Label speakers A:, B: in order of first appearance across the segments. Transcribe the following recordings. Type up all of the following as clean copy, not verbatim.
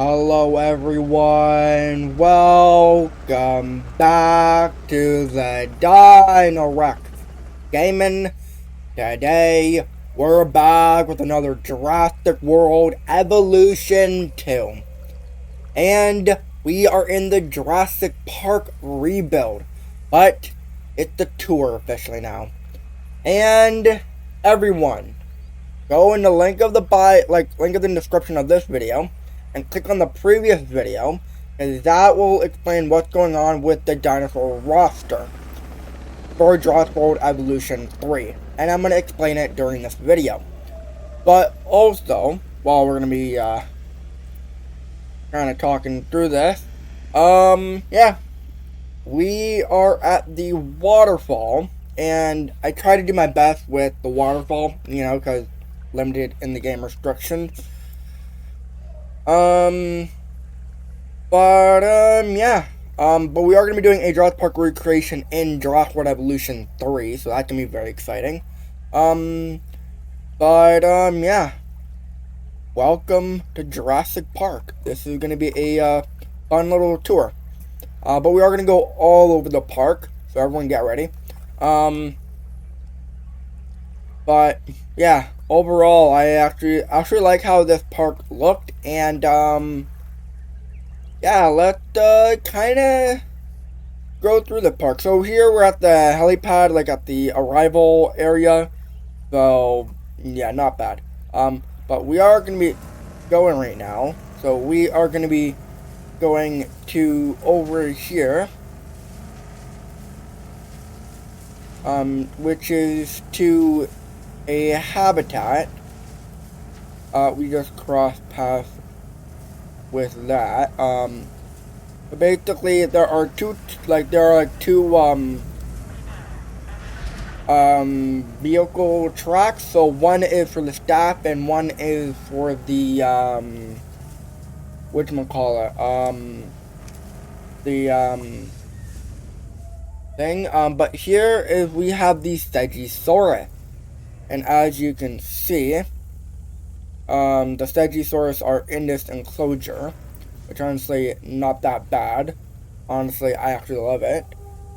A: Hello everyone, welcome back to the Dinorex Gaming. Today we're back with another Jurassic World Evolution 2. And we are in the Jurassic Park rebuild, but it's the tour officially now. And everyone, go in the link of the link of the description of this video and click on the previous video, and that will explain what's going on with the dinosaur roster for Jurassic World Evolution 3. And I'm going to explain it during this video. But also, while we're going to be kind of talking through this, yeah, we are at the waterfall, and I try to do my best with the waterfall, because limited in the game restrictions. Yeah. But we are going to be doing a Jurassic Park recreation in Jurassic World Evolution 3, so that can be very exciting. Yeah. Welcome to Jurassic Park. This is going to be a fun little tour. But we are going to go all over the park, so everyone get ready. But yeah, overall, I actually like how this park looked, and yeah, let's kind of go through the park. So here we're at the helipad, like at the arrival area. So yeah, not bad. But we are gonna be going right now. So we are gonna be going to over here, which is to a habitat. We just crossed paths with that. But basically there are two vehicle tracks. So one is for the staff and one is for the thing. But here is we have the Stegosaurus. And as you can see, the Stegosaurus are in this enclosure, which honestly not that bad. Honestly, I actually love it.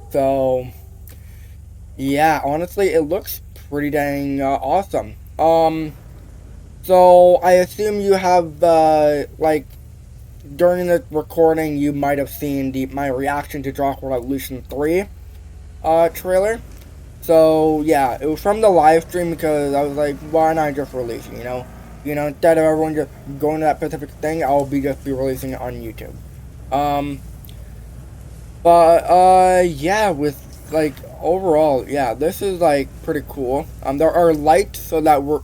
A: So yeah, honestly, it looks pretty dang awesome. So I assume you have during the recording you might have seen my reaction to Jurassic World Evolution 3 trailer. So yeah, it was from the live stream because I was like, why not just release it, instead of everyone just going to that specific thing, I'll just be releasing it on YouTube. Yeah, with overall, yeah, this is pretty cool. There are lights so that we're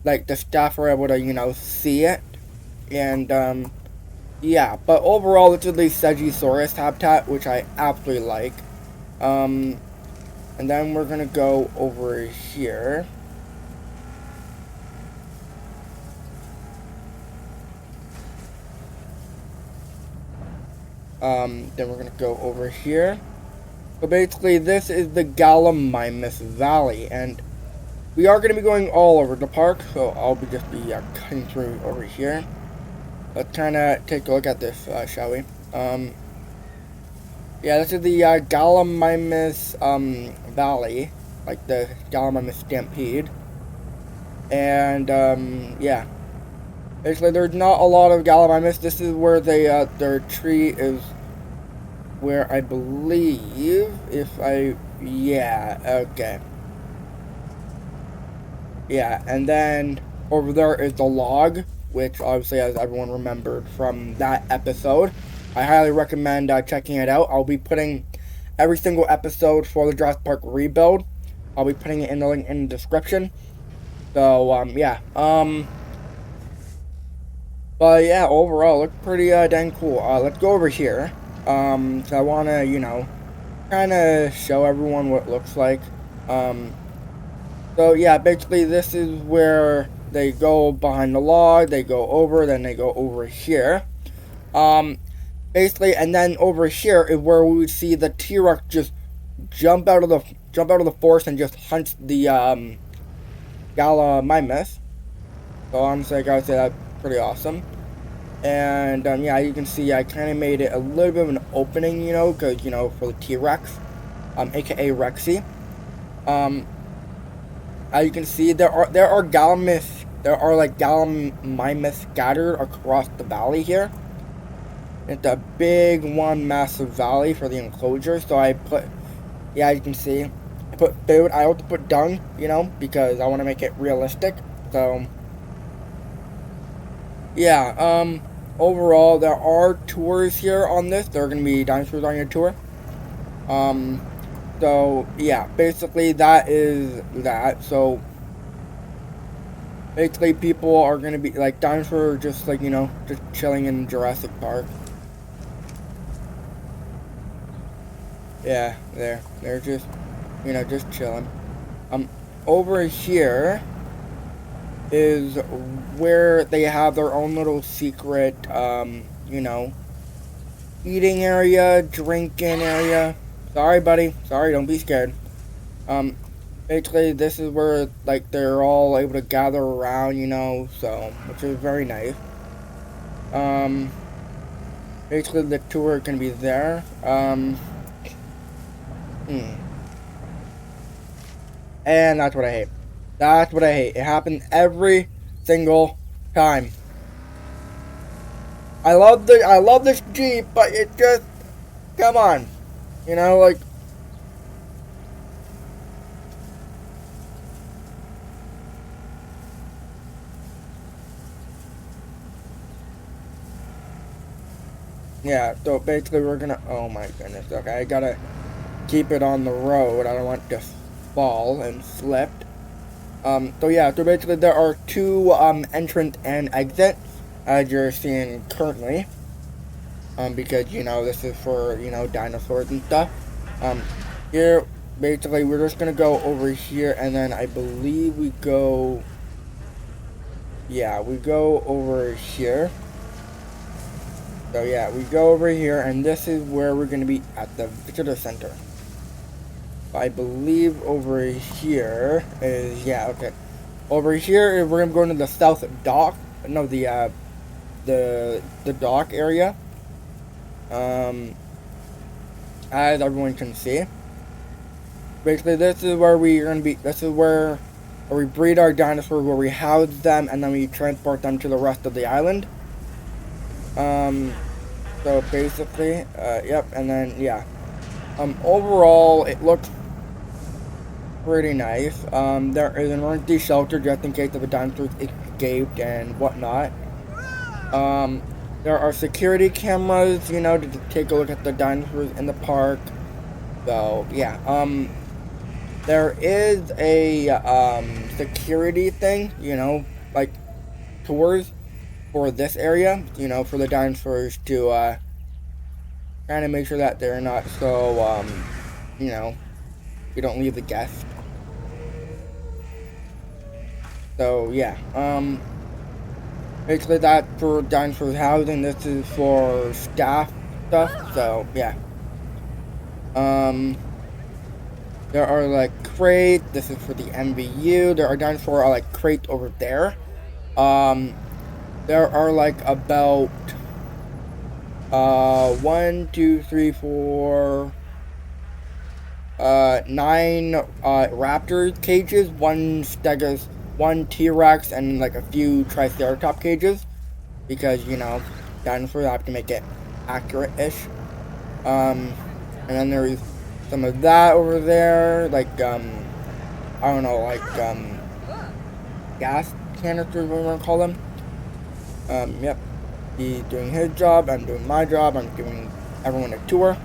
A: like the staff are able to see it, and yeah. But overall, this is the Stegosaurus habitat, which I absolutely like. And then we're gonna go over here. Then we're gonna go over here. So basically, this is the Gallimimus Valley, and we are gonna be going all over the park. So I'll just be cutting through over here. Let's kind of take a look at this, shall we? Yeah, this is the Gallimimus Valley, like the Gallimimus Stampede. And yeah, basically there's not a lot of Gallimimus. This is where their tree is, where I believe, yeah, okay. Yeah, and then over there is the log, which obviously, as everyone remembered from that episode, I highly recommend checking it out. I'll be putting every single episode for the Jurassic Park rebuild. I'll be putting it in the link in the description. So, yeah. But yeah, overall, looks pretty dang cool. Let's go over here. So I want to, kind of show everyone what it looks like. So yeah, basically this is where they go behind the log, they go over, then they go over here. Basically, and then over here is where we would see the T-Rex just jump out of the forest and just hunt the Gallimimus. So honestly, I gotta say that's pretty awesome. And yeah, you can see I kind of made it a little bit of an opening, you know, because, you know, for the T-Rex, aka Rexy. As you can see, there are like gallimimus scattered across the valley here. It's a big one massive valley for the enclosure. So I put, yeah, you can see, I put food. I also put dung, you know, because I want to make it realistic. So yeah, overall there are tours here on this. There are gonna be dinosaurs on your tour. Um, so yeah, basically that is that. So basically, people are gonna be like dinosaurs, are just like, you know, just chilling in Jurassic Park. Yeah, they're just, you know, just chilling. Um, over here is where they have their own little secret, you know, eating area, drinking area. Sorry, buddy. Sorry, don't be scared. Um, basically, this is where like they're all able to gather around, you know, so which is very nice. Um. Basically, the tour can be there. And that's what I hate. That's what I hate. It happens every single time. I love this Jeep, but it just, come on. You know, like, yeah, so basically we're gonna, oh my goodness, okay, I gotta keep it on the road. I don't want to fall and slip. So yeah, so basically there are two, entrance and exit, as you're seeing currently. Because, you know, this is for, you know, dinosaurs and stuff. Here, basically, we're just gonna go over here, and then I believe we go, yeah, we go over here. So yeah, we go over here, and this is where we're gonna be at the visitor center. I believe over here is, yeah, okay. Over here, we're gonna go into the south dock, no, the dock area. As everyone can see, basically this is where we're gonna be. This is where we breed our dinosaurs, where we house them, and then we transport them to the rest of the island. So basically, yep, and then yeah. Overall, it looks pretty nice. There is an emergency shelter just in case if a dinosaur escaped and whatnot. There are security cameras, you know, to take a look at the dinosaurs in the park. So, yeah, there is a, security thing, you know, like, tours for this area, you know, for the dinosaurs to, kind of make sure that they're not so, you know, you don't leave the guest. So, yeah, basically that's for dinosaurs housing. This is for staff stuff. So yeah. There are like crates. This is for the MVU. There are dinosaurs are like crates over there. There are like about 1, 2, 3, 4, 9 raptor cages, one T-Rex, and like a few Triceratops cages, because, you know, dinosaurs have to make it accurate-ish. And then there's some of that over there, like, I don't know, like, gas canisters, what you want to call them. Yep. He's doing his job, I'm doing my job, I'm giving everyone a tour.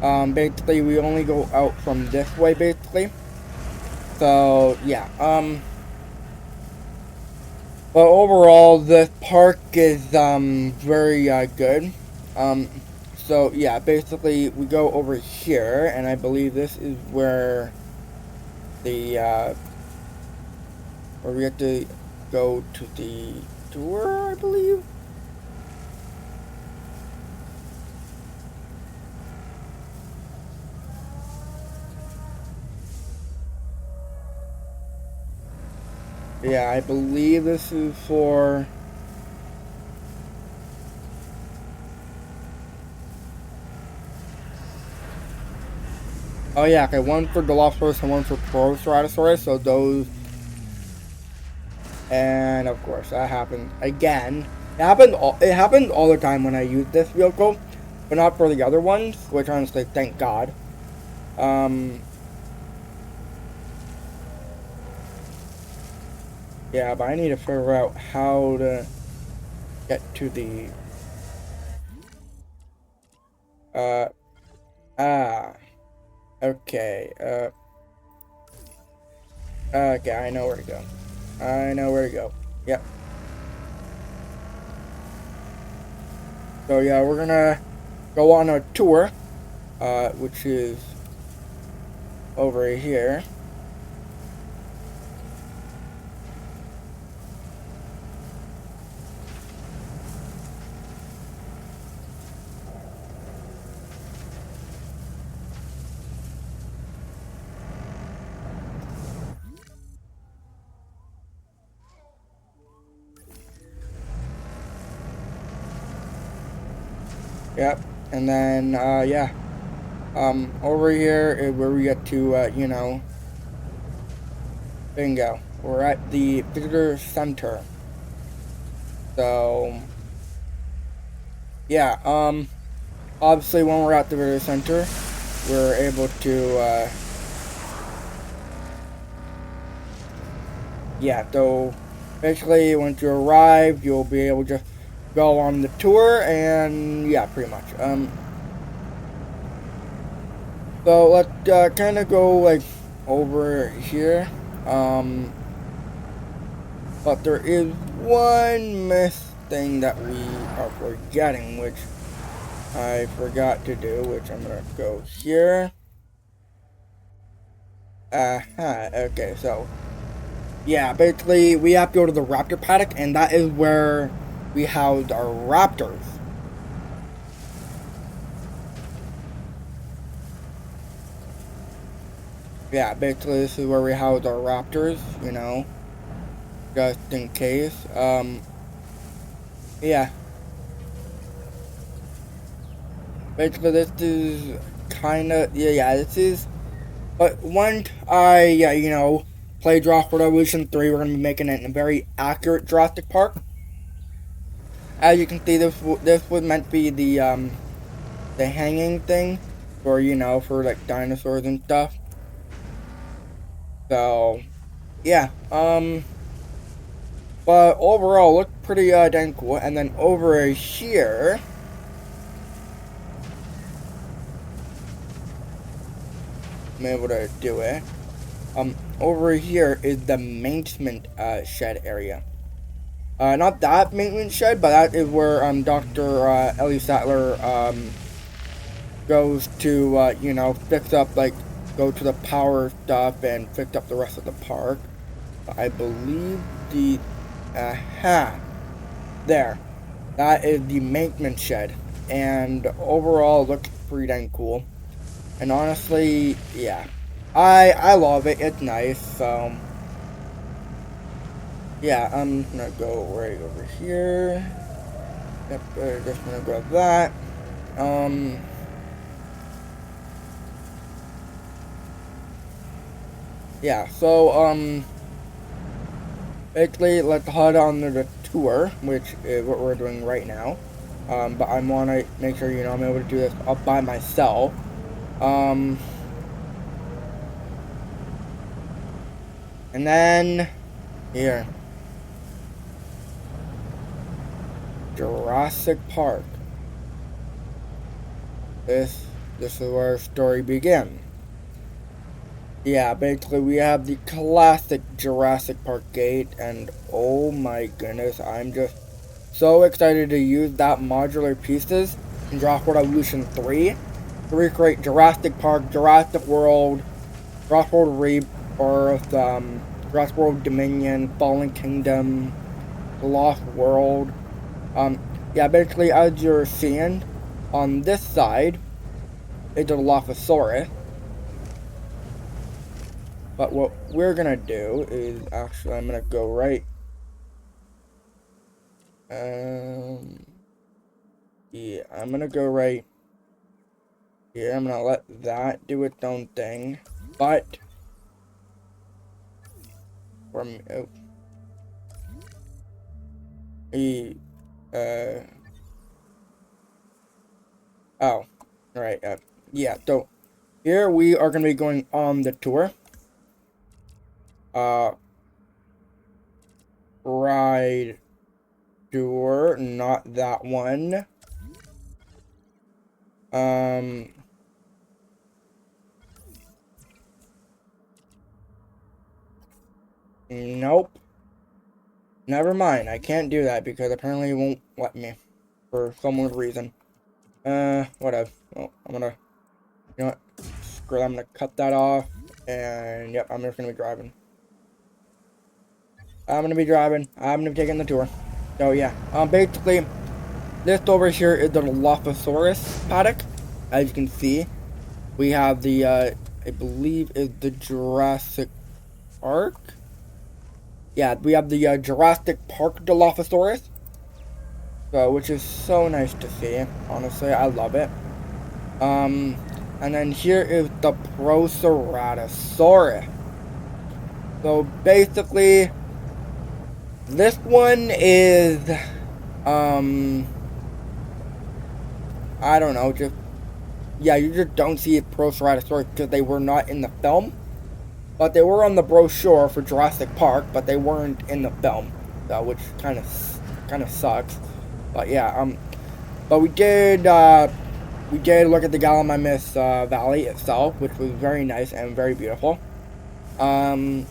A: Basically, we only go out from this way, basically. So, yeah, but overall, the park is, very, good. So, yeah, basically, we go over here, and I believe this is where the, where we have to go to the tour, I believe. Yeah, I believe this is for, Oh yeah, okay, one for Dilophosaurus and one for Proceratosaurus, so those, and of course that happened again. It happened all the time when I use this vehicle, but not for the other ones, which honestly, thank God. Yeah, but I need to figure out how to get to the, uh, ah, okay, okay, I know where to go. I know where to go. Yep. So yeah, we're gonna go on a tour, which is over here. Yep. And then, yeah. Over here is where we get to, bingo. We're at the visitor center. So, yeah, obviously when we're at the visitor center, we're able to, yeah, so basically once you arrive, you'll be able to go on the tour, and yeah, pretty much. So let's kind of go like over here. But there is one missed thing that we are forgetting, which I forgot to do, which I'm gonna go here. Okay, so yeah, basically we have to go to the raptor paddock, and that is where we house our raptors. Yeah, basically this is where we house our raptors, just in case. Yeah. Basically this is kinda, yeah, this is, but once I, play Jurassic World Evolution 3, we're gonna be making it in a very accurate Jurassic Park. As you can see, this was meant to be the hanging thing for, for like dinosaurs and stuff. So, yeah, but overall, looked pretty dang cool. And then over here, I'm able to do it. Over here is the maintenance shed area. Not that maintenance shed, but that is where Dr. Ellie Sattler goes to fix up, like, go to the power stuff and fix up the rest of the park. I believe the there, that is the maintenance shed, and overall looks pretty dang cool. And honestly, yeah, I love it. It's nice. So yeah, I'm gonna go right over here. Yep, just gonna grab that. Yeah, so, basically, let's head on to the tour, which is what we're doing right now. But I want to make sure, I'm able to do this all by myself. And then, here. Jurassic Park. This is where our story begins. Yeah, basically we have the classic Jurassic Park gate, and oh my goodness, I'm just so excited to use that modular pieces in Jurassic World Evolution 3 to recreate Jurassic Park, Jurassic World, Jurassic World Rebirth, Jurassic World Dominion, Fallen Kingdom, The Lost World. Yeah, basically as you're seeing, on this side is the Dilophosaurus. But what we're gonna do is actually, I'm gonna go right. Yeah, I'm gonna go right Yeah, I'm gonna let that do its own thing. But for me, uh, oh, right, yeah, so here we are gonna be going on the tour. Ride tour, not that one. Nope. Never mind, I can't do that because apparently it won't let me for some weird reason. Whatever. Well, I'm gonna, you know what? Screw it, I'm gonna cut that off. And yep, I'm just gonna be driving. I'm gonna be driving. I'm gonna be taking the tour. So yeah, basically, this over here is the Dilophosaurus paddock. As you can see, we have the, I believe is the Jurassic Park. Yeah, we have the Jurassic Park Dilophosaurus. So, which is so nice to see. Honestly, I love it. And then here is the Proceratosaurus. So basically, this one is, I don't know, just, yeah, you just don't see Proceratosaurus because they were not in the film. But they were on the brochure for Jurassic Park, but they weren't in the film. So, which kind of sucks. But yeah, but we did look at the Gallimimus Valley itself, which was very nice and very beautiful. And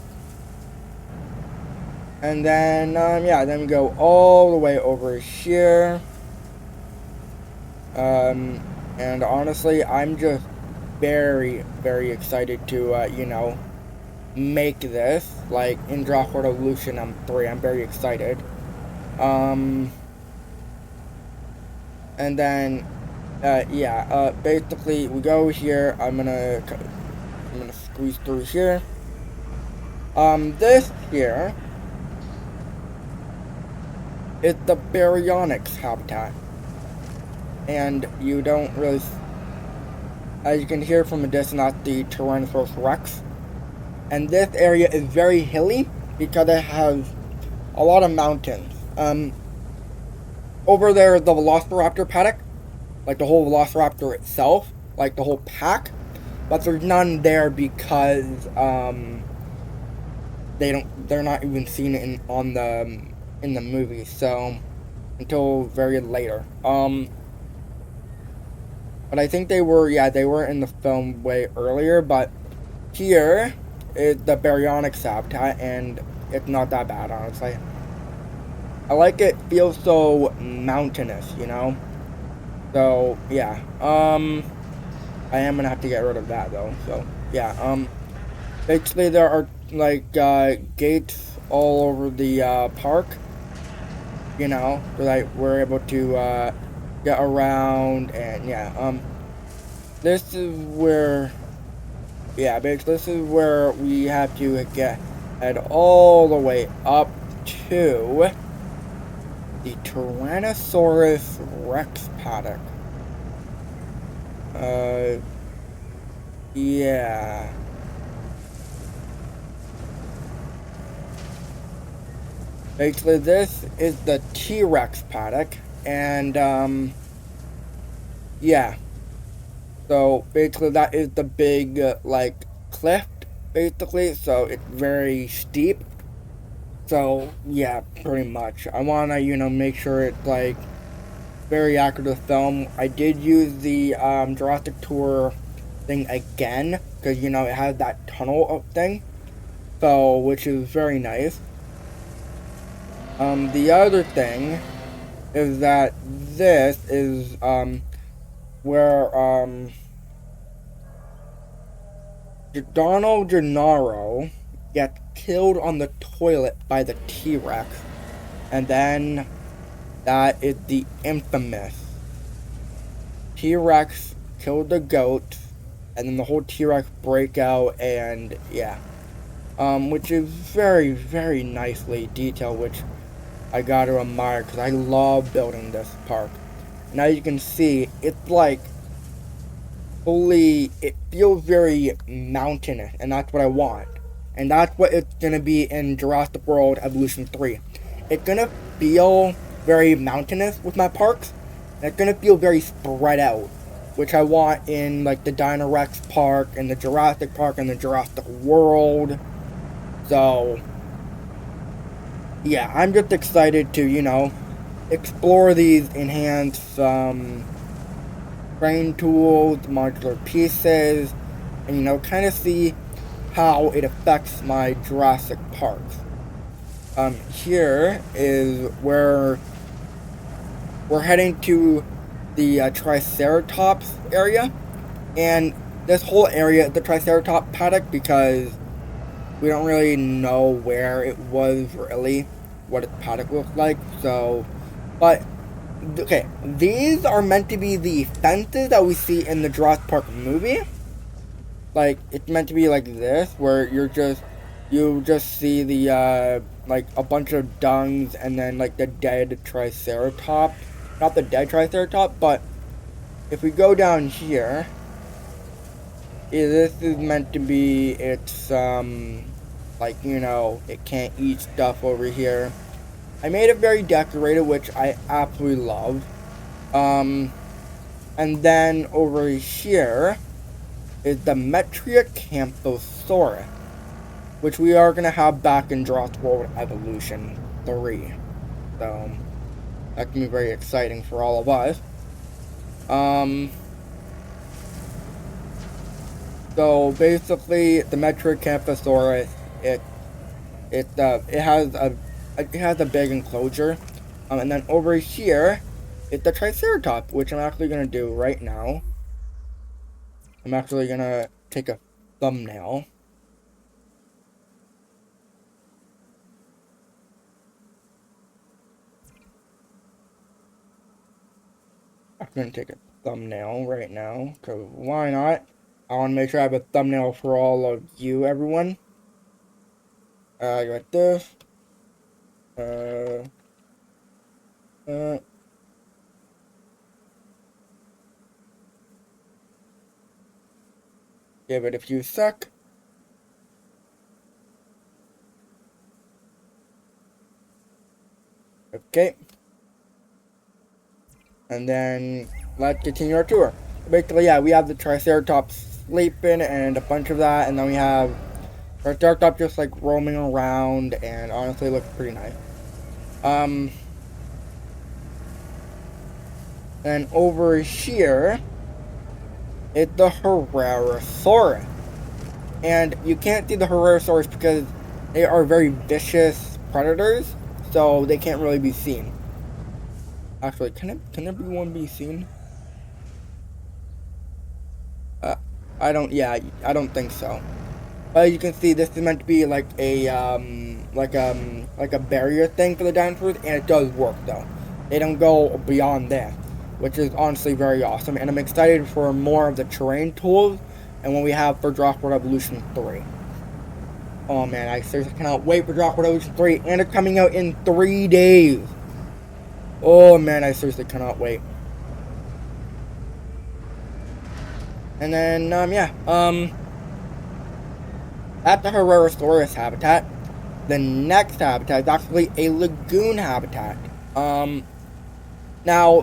A: then, yeah, then we go all the way over here. And honestly, I'm just very, very excited to, you know, make this, like, in Draft Evolution 3, I'm very excited. And then, yeah, basically, we go here, I'm gonna squeeze through here. This here is the Baryonyx habitat. And you don't really, as you can hear from a distance, that's the Tyrannosaurus Rex. And this area is very hilly because it has a lot of mountains. Over there is the Velociraptor paddock, like the whole Velociraptor itself, like the whole pack. But there's none there because they're not even seen in the movie, so until very later. But I think they were in the film way earlier. But here is the Baryonyx habitat, and it's not that bad, honestly. I like it. Feels so mountainous, you know. So yeah. I am gonna have to get rid of that though. So yeah. Basically there are like gates all over the park. You know, so that we're able to get around, and yeah. This is where. Yeah, basically this is where we have to head all the way up to the Tyrannosaurus Rex paddock. Yeah. Basically this is the T-Rex paddock, and yeah. So basically that is the big like cliff, basically, so it's very steep. So yeah, pretty much. I wanna, you know, make sure it's like very accurate to film. I did use the Jurassic Tour thing again, because you know it has that tunnel thing. So which is very nice. The other thing is that this is where Donald Gennaro gets killed on the toilet by the T-Rex, and then that is the infamous T-Rex killed the goat, and then the whole T-Rex breakout, and yeah, which is very, very nicely detailed, which I gotta admire because I love building this park. Now you can see it's like fully, it feels very mountainous, and that's what I want. And that's what it's gonna be in Jurassic World Evolution 3. It's gonna feel very mountainous with my parks, and it's gonna feel very spread out, which I want in like the Dinorex Park and the Jurassic Park and the Jurassic World. So yeah, I'm just excited to, explore these enhanced train tools, modular pieces, and kind of see how it affects my Jurassic parks. Here is where we're heading to the Triceratops area, and this whole area is the Triceratops paddock because we don't really know where it was really, what its paddock looked like. So, but okay, these are meant to be the fences that we see in the Jurassic Park movie. Like, it's meant to be like this, where you just see the, like, a bunch of dungs and then, like, the dead Triceratops. Not the dead Triceratops, but if we go down here, this is meant to be its, like, it can't eat stuff over here. I made it very decorated, which I absolutely love. And then over here is the Metriacanthosaurus, which we are going to have back in Jurassic World Evolution 3. So, that can be very exciting for all of us. So basically, the Metriacanthosaurus, it has a big enclosure, and then over here, it's the Triceratops, which I'm actually gonna do right now. I'm actually gonna take a thumbnail. I'm gonna take a thumbnail right now, because why not? I want to make sure I have a thumbnail for all of you, everyone. I got this. Give it a few sec. Okay. And then let's continue our tour. Basically, yeah, we have the Triceratops sleeping and a bunch of that, and then we have Triceratops just like roaming around, and honestly looks pretty nice. And over here, it's the Juراsaurus. And you can't see the Juراsaurus because they are very vicious predators, so they can't really be seen. Actually, can everyone be seen? I don't think so. But you can see this is meant to be like a barrier thing for the dinosaurs, and it does work though. They don't go beyond that, which is honestly very awesome, and I'm excited for more of the terrain tools and what we have for Jurassic World Evolution 3. Oh man, I seriously cannot wait for Jurassic World Evolution 3, and it's coming out in 3 days. Oh man, I seriously cannot wait. And then, at the Juراsaurus habitat, the next habitat is actually a lagoon habitat. Now,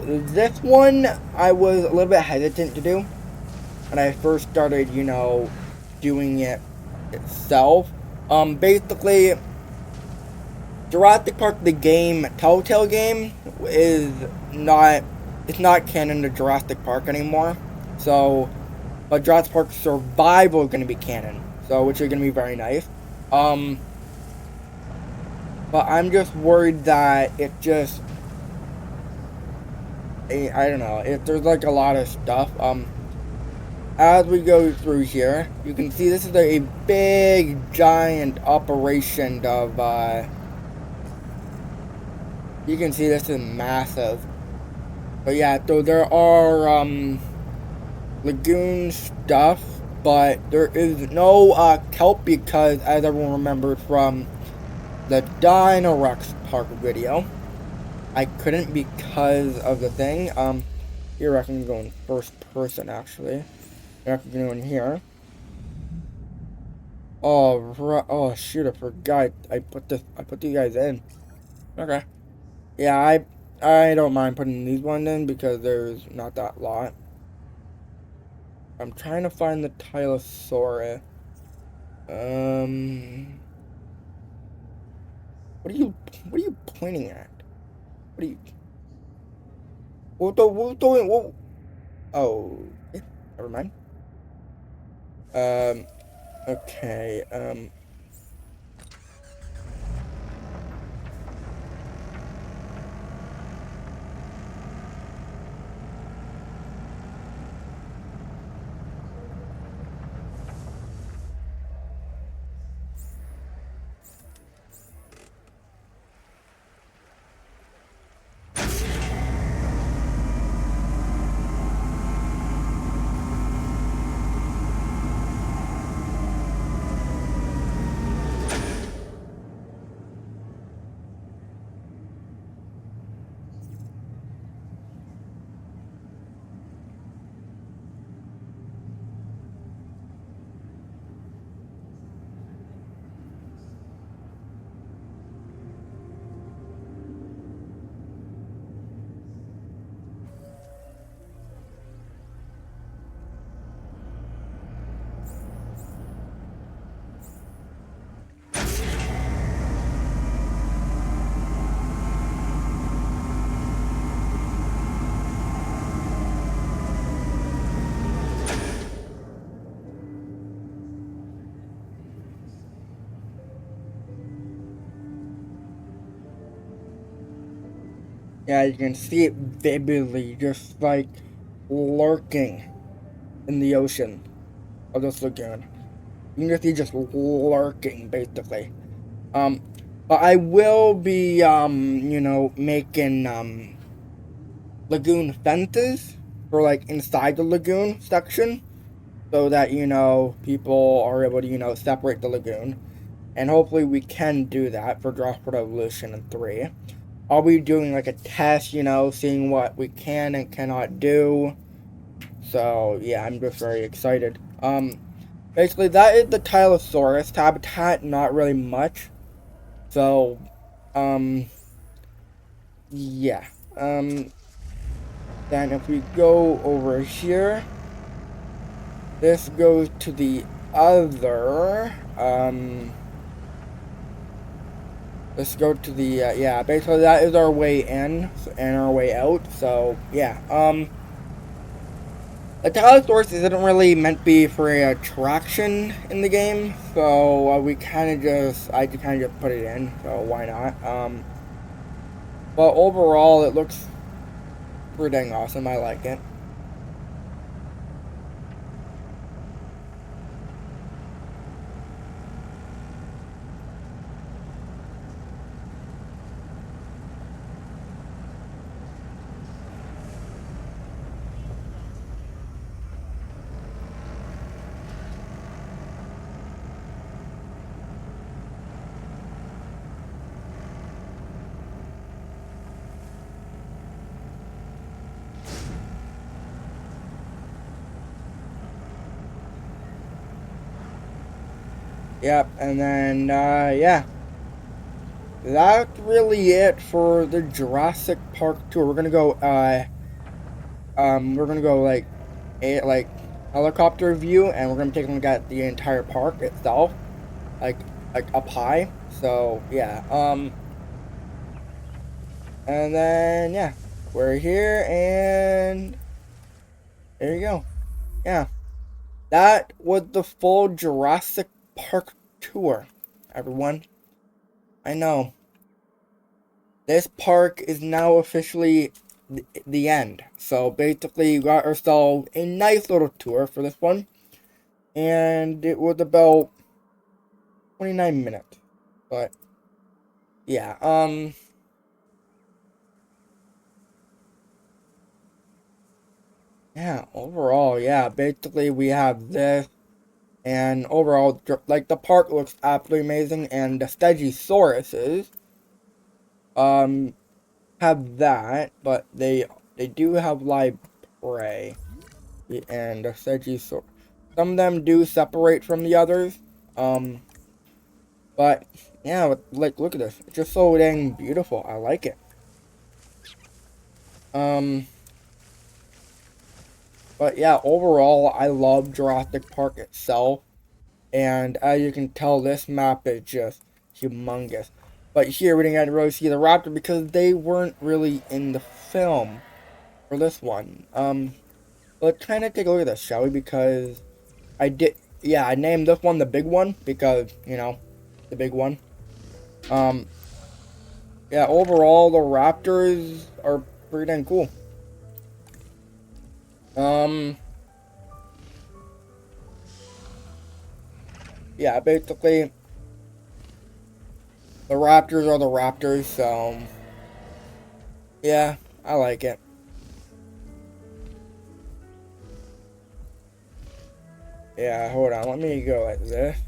A: this one, I was a little bit hesitant to do when I first started, doing it itself. Basically, Jurassic Park, the game, Telltale game, it's not canon to Jurassic Park anymore. So, but Jurassic Park Survival is going to be canon, so which is going to be very nice. But I'm just worried that it just, I don't know, there's like a lot of stuff. As we go through here, you can see this is a big, giant operation of, you can see this is massive. But yeah, so there are, lagoon stuff, but there is no, kelp because, as everyone remembered from the Dinorex Park video, I couldn't because of the thing. Here I can go in first person, actually. We're not gonna go in here. Oh, right. Oh, shoot, I forgot. I put you guys in. Okay. Yeah, I don't mind putting these ones in because there's not that lot. I'm trying to find the Tylosaurus. Um, what are you, what are you pointing at? What are you, what, oh, okay, never mind. Um, okay, yeah, you can see it vividly, just like lurking in the ocean of this lagoon. You can just see just lurking, basically. Um, but I will be, making, lagoon fences for, like, inside the lagoon section so that, people are able to, separate the lagoon. And hopefully we can do that for Droplet Evolution in 3. I'll be doing, like, a test, seeing what we can and cannot do. So, yeah, I'm just very excited. Basically, that is the Tylosaurus habitat, not really much. So, yeah. Then if we go over here, this goes to the other, let's go to the, yeah, basically that is our way in and our way out, so, yeah, the Tylosaurus isn't really meant to be for a attraction in the game, so I kind of just put it in, so why not, but overall it looks pretty dang awesome, I like it. Yep, and then, yeah. That's really it for the Jurassic Park tour. We're gonna go, like, helicopter view, and we're gonna take a look at the entire park itself. Like, up high. So, yeah, and then, yeah. We're here, and there you go. Yeah. That was the full Jurassic Park tour, everyone. I know. This park is now officially the end. So basically, we got ourselves a nice little tour for this one. And it was about 29 minutes. But, yeah, yeah, overall, yeah, basically we have this. And overall, like, the park looks absolutely amazing. And the Stegosauruses, have that, but they do have live prey. and the Stegosaurus. Some of them do separate from the others. But yeah, like look at this. It's just so dang beautiful. I like it. But yeah, overall, I love Jurassic Park itself. And as you can tell, this map is just humongous. But here we didn't really see the raptor because they weren't really in the film for this one. Let's kind of take a look at this, shall we? Because I named this one the big one because, you know, the big one. Yeah, overall, the raptors are pretty dang cool. Yeah, basically, the raptors are the raptors, so, yeah, I like it. Yeah, hold on, let me go like this.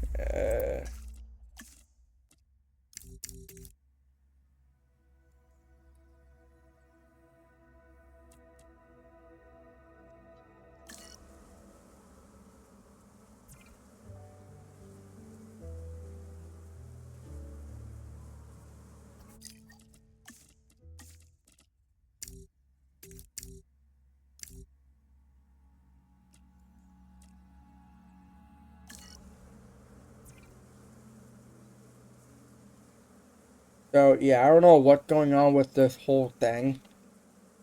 A: So, yeah, I don't know what's going on with this whole thing.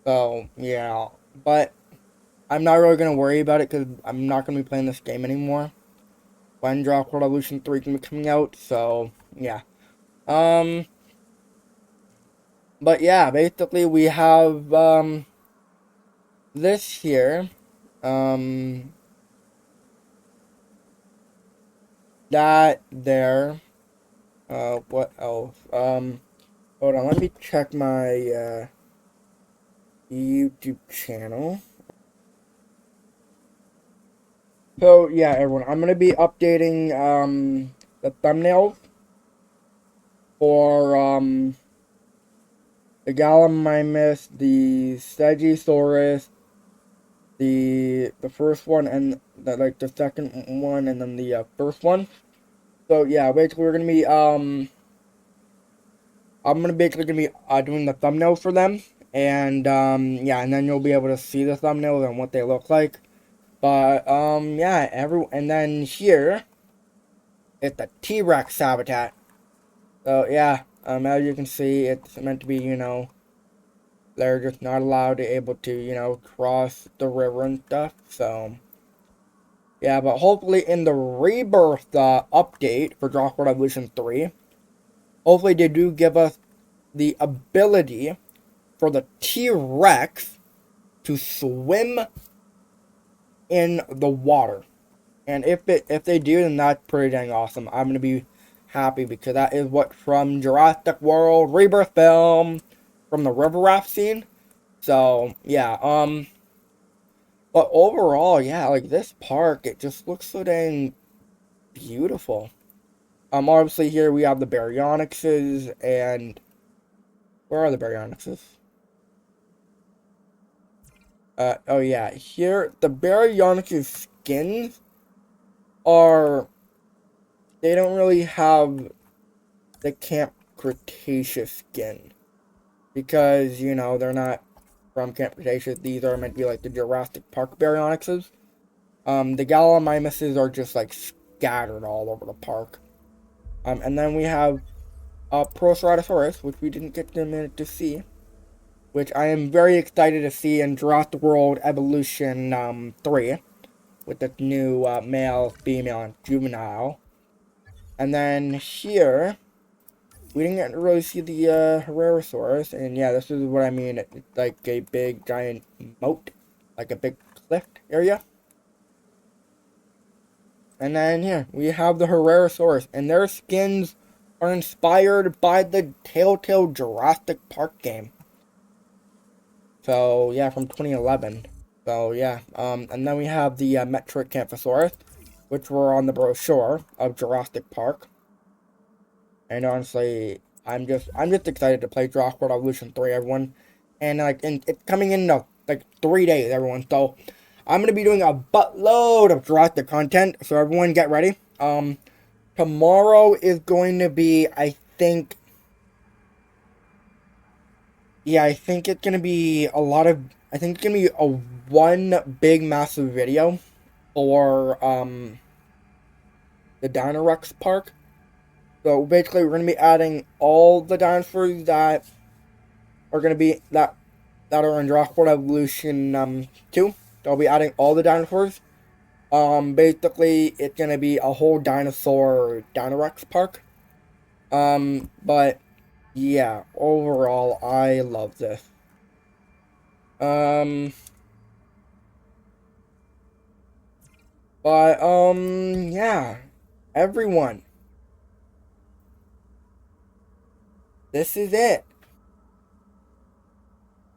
A: So, yeah, but I'm not really going to worry about it because I'm not going to be playing this game anymore. When Drop Revolution 3 is going to be coming out, so, yeah. But yeah, basically we have, this here, that there, what else, hold on, let me check my, YouTube channel. So, yeah, everyone, I'm gonna be updating, the thumbnails for, the Gallimimus, the Stegosaurus, the first one, and the second one, and then the, first one. So, yeah, basically, we're gonna be, I'm gonna basically gonna be doing the thumbnails for them, and yeah, and then you'll be able to see the thumbnails and what they look like. But yeah, and then here it's the T-Rex habitat. So yeah, as you can see, it's meant to be, you know, they're just not allowed to able to, you know, cross the river and stuff. So yeah, but hopefully in the Rebirth update for Drop Revolution 3, hopefully they do give us the ability for the T-Rex to swim in the water. And if they do, then that's pretty dang awesome. I'm gonna be happy because that is what from Jurassic World Rebirth film from the river raft scene. So yeah, but overall, yeah, like this park, it just looks so dang beautiful. Obviously here we have the Baryonyxes, and where are the Baryonyxes? Oh yeah, here, the Baryonyx skins are, they don't really have the Camp Cretaceous skin. Because, you know, they're not from Camp Cretaceous. These are meant to be like the Jurassic Park Baryonyxes. The Gallimimuses are just like scattered all over the park. And then we have Proceratosaurus, which we didn't get a minute to see, which I am very excited to see in Jurassic World Evolution 3 with the new male, female, and juvenile. And then here, we didn't get to really see the Herrerasaurus, and yeah, this is what I mean. It's like a big, giant moat, like a big cliff area. And then here, we have the Herrerasaurus, and their skins are inspired by the Telltale Jurassic Park game. So, yeah, from 2011. So, yeah, and then we have the Metricanthosaurus, which were on the brochure of Jurassic Park. And honestly, I'm just excited to play Jurassic World Evolution 3, everyone. And like, it's coming in like 3 days, everyone. So I'm gonna be doing a buttload of Jurassic content, so everyone get ready. Tomorrow is going to be, I think it's gonna be a lot of, I think it's gonna be a one big massive video for, the Dinorex park. So basically we're gonna be adding all the dinosaurs that are gonna be, that are in Jurassic World Evolution, 2. So I'll be adding all the dinosaurs. Basically, it's gonna be a whole dinosaur Dinorex park. But yeah, overall, I love this. Um, yeah, everyone, this is it.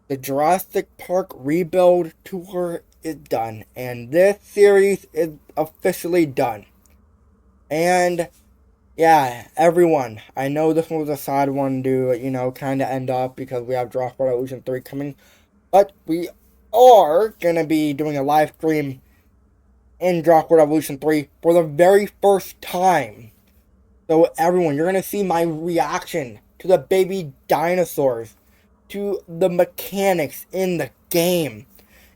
A: The Jurassic Park rebuild tour is done, and this series is officially done. And yeah, everyone, I know this one was a sad one to, kind of end up because we have Jurassic World Evolution 3 coming. But we are going to be doing a live stream in Jurassic World Evolution 3 for the very first time. So everyone, you're going to see my reaction to the baby dinosaurs, to the mechanics in the game.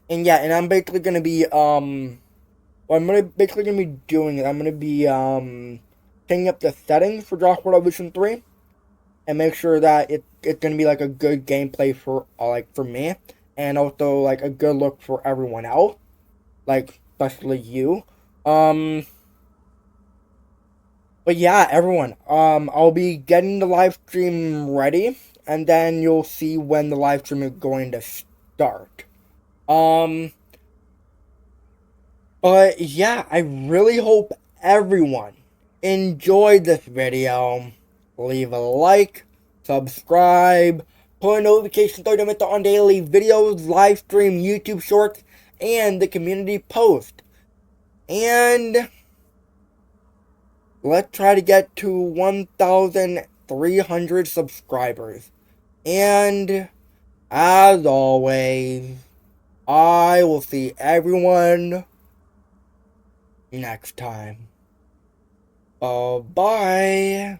A: And yeah, and I'm basically going to be, what I'm basically going to be doing is I'm going to be, changing up the settings for Jurassic World Evolution 3 and make sure that it's going to be like a good gameplay for, for me, and also like a good look for everyone else, like especially you. But yeah, everyone, I'll be getting the live stream ready, and then you'll see when the live stream is going to start. But yeah, I really hope everyone enjoyed this video. Leave a like, subscribe, put a notification so you don't miss on daily videos, live stream, YouTube shorts, and the community post. And let's try to get to 1,300 subscribers. And as always, I will see everyone next time. Bye.